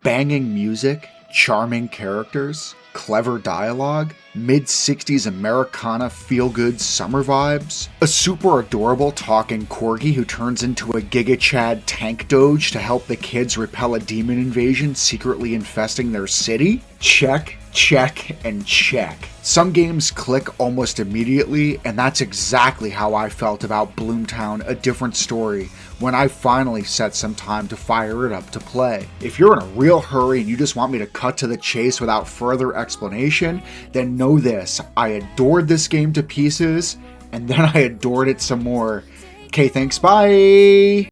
Banging music, charming characters, clever dialogue, mid-60s Americana feel-good summer vibes, a super adorable talking corgi who turns into a Giga Chad tank doge to help the kids repel a demon invasion secretly infesting their city? Check, check, and check. Some games click almost immediately, and that's exactly how I felt about Bloomtown: A Different Story when I finally set some time to fire it up to play. If you're in a real hurry and you just want me to cut to the chase without further explanation, then know this: I adored this game to pieces, and then I adored it some more. Okay, thanks, bye!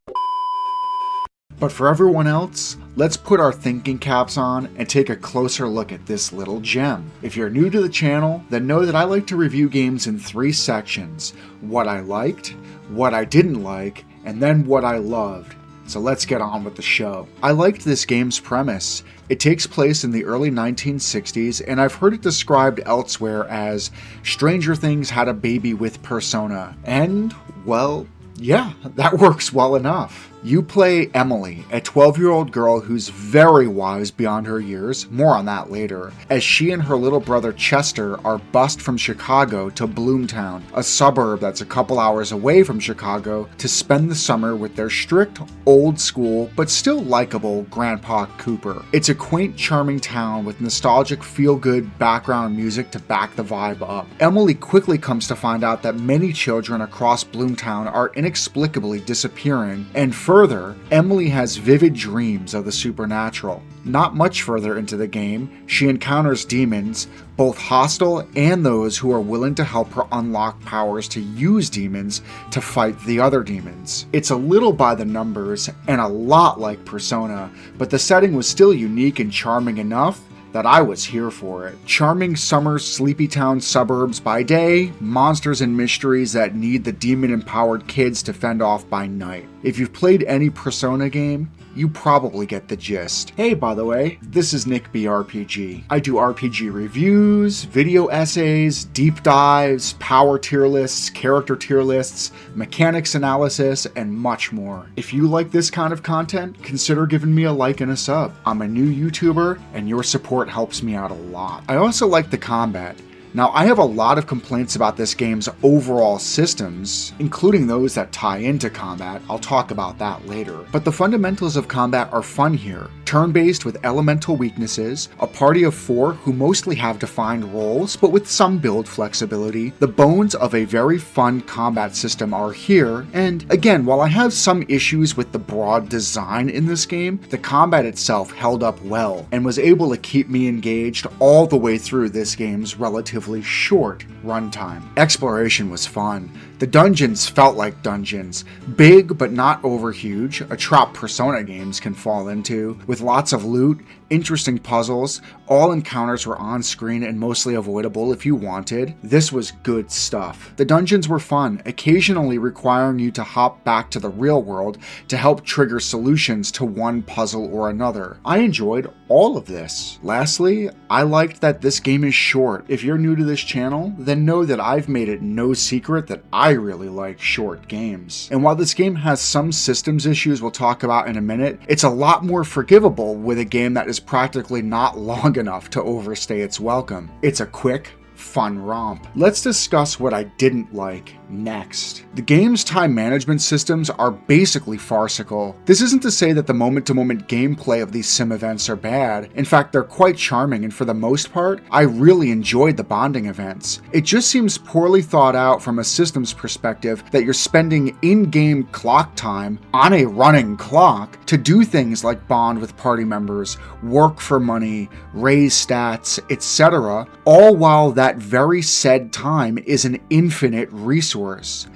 But for everyone else, let's put our thinking caps on and take a closer look at this little gem. If you're new to the channel, then know that I like to review games in 3 sections: what I liked, what I didn't like, and then what I loved. So let's get on with the show. I liked this game's premise. It takes place in the early 1960s, and I've heard it described elsewhere as Stranger Things had a baby with Persona. And, well, yeah, that works well enough. You play Emily, a 12-year-old girl who's very wise beyond her years, more on that later, as she and her little brother Chester are bused from Chicago to Bloomtown, a suburb that's a couple hours away from Chicago, to spend the summer with their strict, old-school, but still likable Grandpa Cooper. It's a quaint, charming town with nostalgic, feel-good background music to back the vibe up. Emily quickly comes to find out that many children across Bloomtown are inexplicably disappearing, and further, Emily has vivid dreams of the supernatural. Not much further into the game, she encounters demons, both hostile and those who are willing to help her unlock powers to use demons to fight the other demons. It's a little by the numbers and a lot like Persona, but the setting was still unique and charming enough that I was here for it. Charming summer sleepy town suburbs by day, monsters and mysteries that need the demon-empowered kids to fend off by night. If you've played any Persona game, you probably get the gist. Hey, by the way, this is Nick B RPG. I do RPG reviews, video essays, deep dives, power tier lists, character tier lists, mechanics analysis, and much more. If you like this kind of content, consider giving me a like and a sub. I'm a new YouTuber, and your support helps me out a lot. I also like the combat. Now, I have a lot of complaints about this game's overall systems, including those that tie into combat. I'll talk about that later. But the fundamentals of combat are fun here. Turn-based with elemental weaknesses, a party of 4 who mostly have defined roles, but with some build flexibility. The bones of a very fun combat system are here, and again, while I have some issues with the broad design in this game, the combat itself held up well, and was able to keep me engaged all the way through this game's relatively short runtime. Exploration was fun. The dungeons felt like dungeons, big but not over huge, a trap Persona games can fall into, with lots of loot, interesting puzzles. All encounters were on screen and mostly avoidable if you wanted. This was good stuff. The dungeons were fun, occasionally requiring you to hop back to the real world to help trigger solutions to one puzzle or another. I enjoyed all of this. Lastly, I liked that this game is short. If you're new to this channel, then know that I've made it no secret that I really like short games. And while this game has some systems issues we'll talk about in a minute, it's a lot more forgivable with a game that is practically not long enough to overstay its welcome. It's a quick, fun romp. Let's discuss what I didn't like next. The game's time management systems are basically farcical. This isn't to say that the moment-to-moment gameplay of these sim events are bad. In fact, they're quite charming, and for the most part, I really enjoyed the bonding events. It just seems poorly thought out from a systems perspective that you're spending in-game clock time on a running clock to do things like bond with party members, work for money, raise stats, etc., all while that very said time is an infinite resource.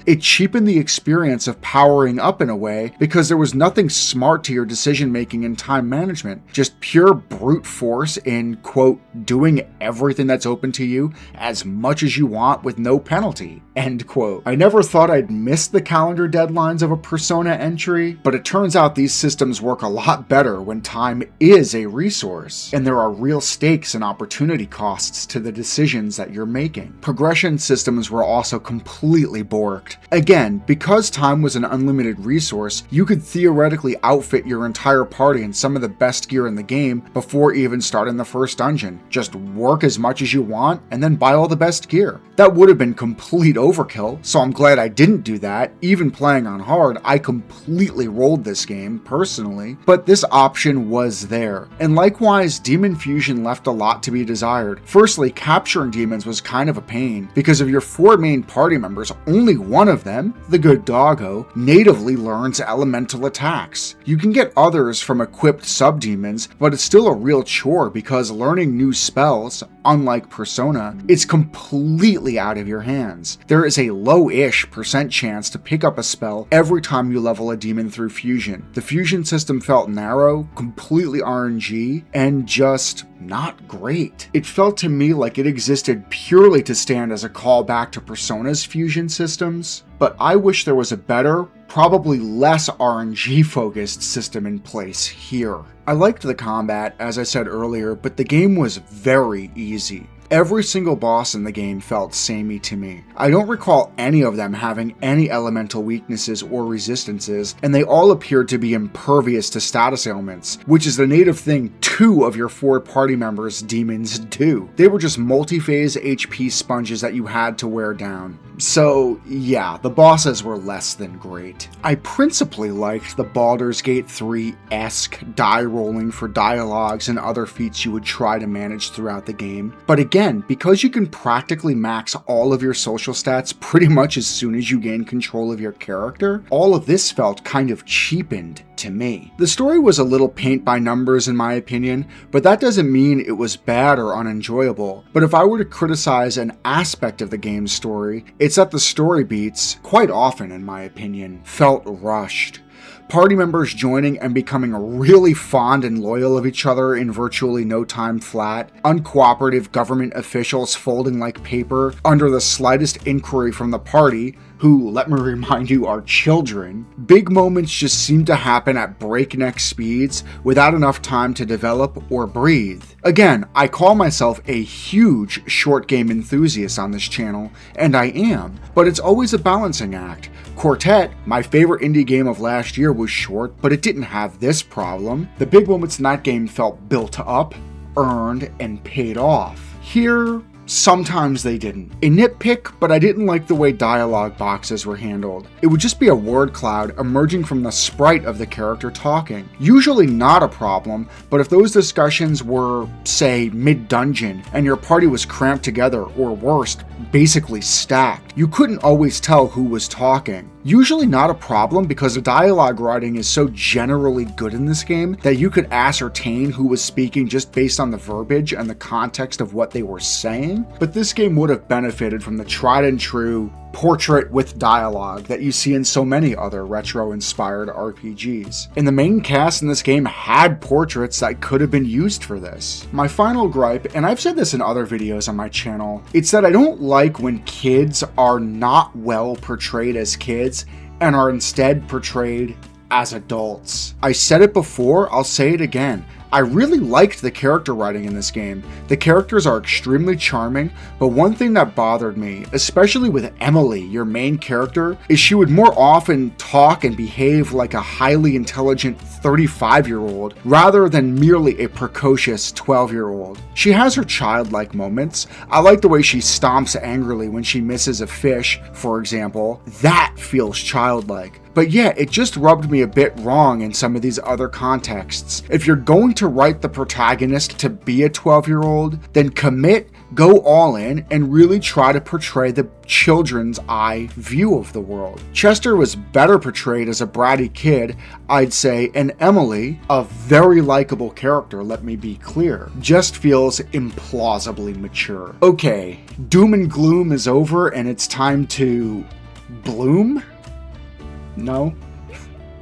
It cheapened the experience of powering up in a way because there was nothing smart to your decision making and time management, just pure brute force in, quote, doing everything that's open to you as much as you want with no penalty, end quote. I never thought I'd miss the calendar deadlines of a Persona entry, but it turns out these systems work a lot better when time is a resource, and there are real stakes and opportunity costs to the decisions that you're making. Progression systems were also completely borked. Again, because time was an unlimited resource, you could theoretically outfit your entire party in some of the best gear in the game before even starting the first dungeon. Just work as much as you want and then buy all the best gear. That would have been complete overkill, so I'm glad I didn't do that. Even playing on hard, I completely rolled this game, personally, but this option was there. And likewise, Demon Fusion left a lot to be desired. Firstly, capturing demons was kind of a pain. Because of your 4 main party members, only one of them, the good doggo, natively learns elemental attacks. You can get others from equipped subdemons, but it's still a real chore because learning new spells, unlike Persona, is completely out of your hands. There is a low-ish % chance to pick up a spell every time you level a demon through fusion. The fusion system felt narrow, completely RNG, and just not great. It felt to me like it existed purely to stand as a callback to Persona's fusion systems, but I wish there was a better, probably less RNG focused system in place here. I liked the combat, as I said earlier, but the game was very easy. Every single boss in the game felt samey to me. I don't recall any of them having any elemental weaknesses or resistances, and they all appeared to be impervious to status ailments, which is the native thing 2 of your 4 party members' demons do. They were just multi-phase HP sponges that you had to wear down. So yeah, the bosses were less than great. I principally liked the Baldur's Gate 3-esque die rolling for dialogues and other feats you would try to manage throughout the game, but again, because you can practically max all of your social stats pretty much as soon as you gain control of your character, all of this felt kind of cheapened to me. The story was a little paint by numbers in my opinion, but that doesn't mean it was bad or unenjoyable. But if I were to criticize an aspect of the game's story, it's that the story beats, quite often in my opinion, felt rushed. Party members joining and becoming really fond and loyal of each other in virtually no time flat, uncooperative government officials folding like paper under the slightest inquiry from the party, who, let me remind you, are children. Big moments just seem to happen at breakneck speeds without enough time to develop or breathe. Again, I call myself a huge short game enthusiast on this channel, and I am, but it's always a balancing act. Quartet, my favorite indie game of last year, was short, but it didn't have this problem. The big moments in that game felt built up, earned, and paid off. Here, sometimes they didn't. A nitpick, but I didn't like the way dialogue boxes were handled. It would just be a word cloud emerging from the sprite of the character talking. Usually not a problem, but if those discussions were, say, mid-dungeon, and your party was cramped together, or worst, basically stacked, you couldn't always tell who was talking. Usually not a problem because the dialogue writing is so generally good in this game that you could ascertain who was speaking just based on the verbiage and the context of what they were saying, but this game would have benefited from the tried and true portrait with dialogue that you see in so many other retro-inspired RPGs. And the main cast in this game had portraits that could have been used for this. My final gripe, and I've said this in other videos on my channel, it's that I don't like when kids are not well portrayed as kids and are instead portrayed as adults. I said it before, I'll say it again. I really liked the character writing in this game. The characters are extremely charming, but one thing that bothered me, especially with Emily, your main character, is she would more often talk and behave like a highly intelligent 35-year-old rather than merely a precocious 12-year-old. She has her childlike moments. I like the way she stomps angrily when she misses a fish, for example. That feels childlike. But yeah, it just rubbed me a bit wrong in some of these other contexts. If you're going to write the protagonist to be a 12-year-old, then commit, go all in, and really try to portray the children's eye view of the world. Chester was better portrayed as a bratty kid, I'd say, and Emily, a very likable character, let me be clear, just feels implausibly mature. Okay, doom and gloom is over and it's time to bloom? No?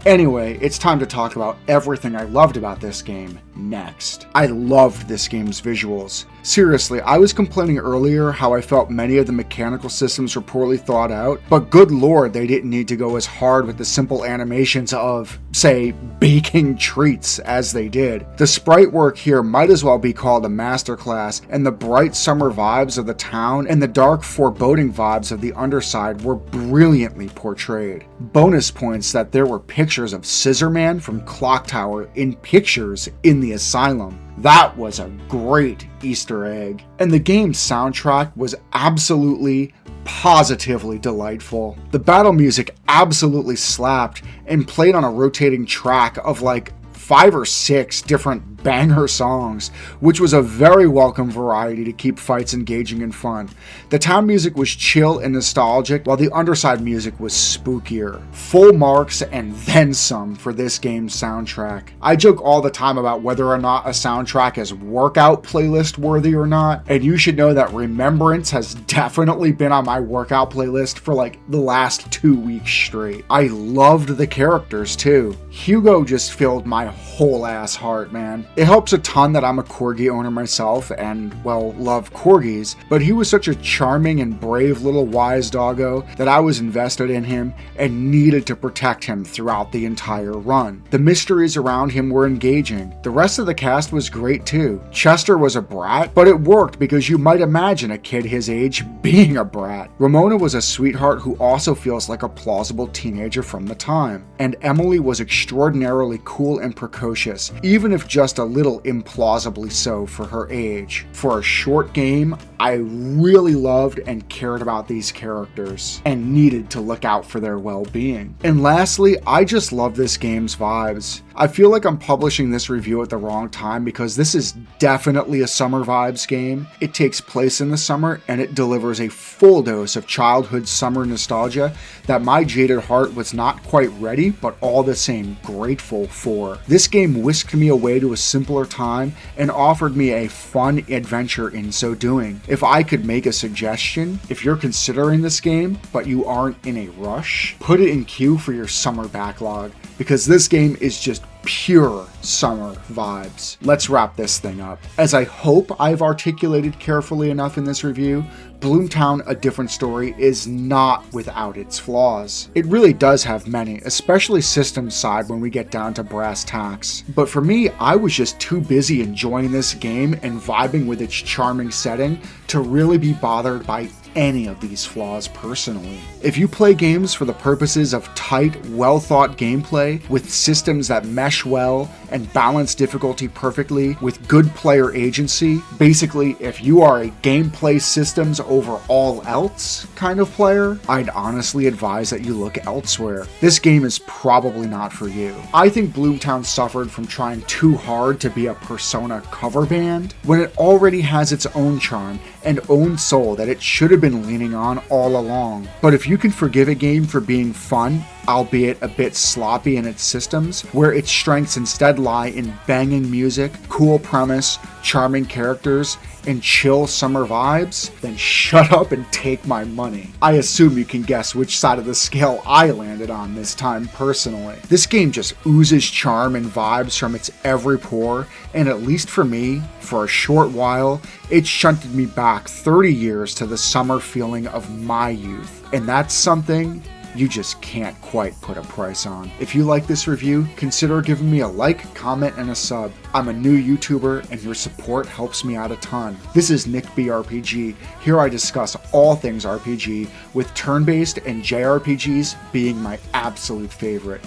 Anyway, it's time to talk about everything I loved about this game next. I loved this game's visuals. Seriously, I was complaining earlier how I felt many of the mechanical systems were poorly thought out, but good lord, they didn't need to go as hard with the simple animations of, say, baking treats as they did. The sprite work here might as well be called a masterclass, and the bright summer vibes of the town and the dark foreboding vibes of the underside were brilliantly portrayed. Bonus points that there were pictures of Scissorman from Clock Tower in pictures in the asylum. That was a great Easter egg. And the game's soundtrack was absolutely, positively delightful. The battle music absolutely slapped and played on a rotating track of like 5 or 6 different banger songs, which was a very welcome variety to keep fights engaging and fun. The town music was chill and nostalgic, while the underside music was spookier. Full marks and then some for this game's soundtrack. I joke all the time about whether or not a soundtrack is workout playlist worthy or not, and you should know that Remembrance has definitely been on my workout playlist for like the last 2 weeks straight. I loved the characters too. Hugo just filled my whole ass heart, man. It helps a ton that I'm a corgi owner myself and, well, love corgis, but he was such a charming and brave little wise doggo that I was invested in him and needed to protect him throughout the entire run. The mysteries around him were engaging. The rest of the cast was great too. Chester was a brat, but it worked because you might imagine a kid his age being a brat. Ramona was a sweetheart who also feels like a plausible teenager from the time. And Emily was extraordinarily cool and precocious, even if just a little implausibly so for her age. For a short game, I really loved and cared about these characters and needed to look out for their well-being. And lastly, I just love this game's vibes. I feel like I'm publishing this review at the wrong time because this is definitely a summer vibes game. It takes place in the summer and it delivers a full dose of childhood summer nostalgia that my jaded heart was not quite ready, but all the same grateful for. This game whisked me away to a simpler time and offered me a fun adventure in so doing. If I could make a suggestion, if you're considering this game but you aren't in a rush, put it in queue for your summer backlog, because this game is just pure summer vibes. Let's wrap this thing up. As I hope I've articulated carefully enough in this review, Bloomtown: A Different Story is not without its flaws. It really does have many, especially systems side when we get down to brass tacks. But for me, I was just too busy enjoying this game and vibing with its charming setting to really be bothered by any of these flaws personally. If you play games for the purposes of tight, well-thought gameplay with systems that mesh well and balance difficulty perfectly with good player agency, basically if you are a gameplay systems over all else kind of player, I'd honestly advise that you look elsewhere. This game is probably not for you. I think Bloomtown suffered from trying too hard to be a Persona cover band when it already has its own charm and own soul that it should have been leaning on all along. But if you can forgive a game for being fun, albeit a bit sloppy in its systems, where its strengths instead lie in banging music, cool premise, charming characters, and chill summer vibes, then shut up and take my money. I assume you can guess which side of the scale I landed on this time personally. This game just oozes charm and vibes from its every pore, and at least for me, for a short while, it shunted me back 30 years to the summer feeling of my youth. And that's something you just can't quite put a price on. If you like this review, consider giving me a like, comment, and a sub. I'm a new YouTuber, and your support helps me out a ton. This is Nick B RPG. Here I discuss all things RPG, with turn-based and JRPGs being my absolute favorite.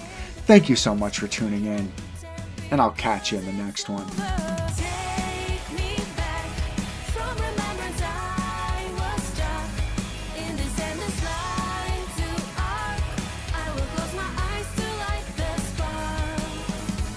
Thank you so much for tuning in, and I'll catch you in the next one.